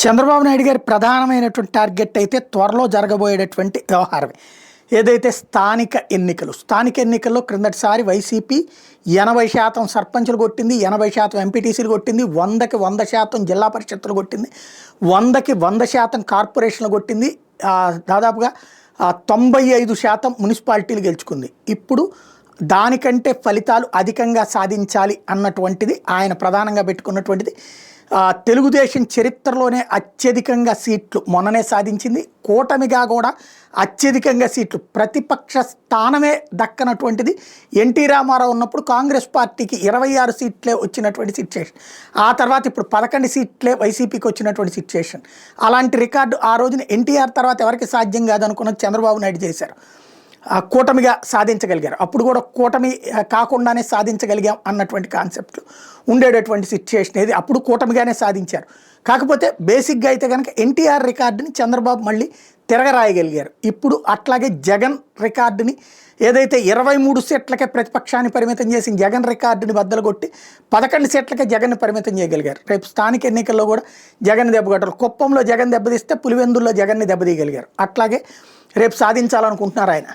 చంద్రబాబు నాయుడు గారి ప్రధానమైనటువంటి టార్గెట్ అయితే త్వరలో జరగబోయేటటువంటి వ్యవహారమే. ఏదైతే స్థానిక ఎన్నికల్లో క్రిందటిసారి వైసీపీ 80% సర్పంచులు కొట్టింది, 80% ఎంపీటీసీలు కొట్టింది, 100కి 100% జిల్లా పరిషత్తులు కొట్టింది, 100కి 100% కార్పొరేషన్లు కొట్టింది, దాదాపుగా 95% మున్సిపాలిటీలు గెలుచుకుంది. ఇప్పుడు దానికంటే ఫలితాలు అధికంగా సాధించాలి అన్నటువంటిది ఆయన ప్రధానంగా పెట్టుకున్నటువంటిది. తెలుగుదేశం చరిత్రలోనే అత్యధికంగా సీట్లు మొన్ననే సాధించింది. కూటమిగా కూడా అత్యధికంగా సీట్లు, ప్రతిపక్ష స్థానమే దక్కనటువంటిది ఎన్టీ రామారావు ఉన్నప్పుడు కాంగ్రెస్ పార్టీకి 26 సీట్లే వచ్చినటువంటి సిచ్యుయేషన్. ఆ తర్వాత ఇప్పుడు 11 సీట్లే వైసీపీకి వచ్చినటువంటి సిచ్యుయేషన్. అలాంటి రికార్డు ఆ రోజున ఎన్టీఆర్ తర్వాత ఎవరికి సాధ్యం కాదనుకున్నది చంద్రబాబు నాయుడు చేశారు. కూటమిగా సాధించగలిగారు. అప్పుడు కూడా కూటమి కాకుండానే సాధించగలిగాం అన్నటువంటి కాన్సెప్ట్ ఉండేటటువంటి సిచ్యుయేషన్ ఏది, అప్పుడు కూటమిగానే సాధించారు. కాకపోతే బేసిక్గా అయితే కనుక ఎన్టీఆర్ రికార్డుని చంద్రబాబు మళ్ళీ తిరగరాయగలిగారు. ఇప్పుడు అట్లాగే జగన్ రికార్డుని, ఏదైతే 23 సీట్లకే ప్రతిపక్షాన్ని పరిమితం చేసి జగన్ రికార్డుని బద్దలు కొట్టి 11 సీట్లకే జగన్ని పరిమితం చేయగలిగారు. రేపు స్థానిక ఎన్నికల్లో కూడా జగన్ దెబ్బకొట్టారు. కుప్పంలో జగన్ దెబ్బతీస్తే పులివెందుల్లో జగన్ని దెబ్బతీయగలిగారు. అట్లాగే రేపు సాధించాలనుకుంటున్నారు ఆయన.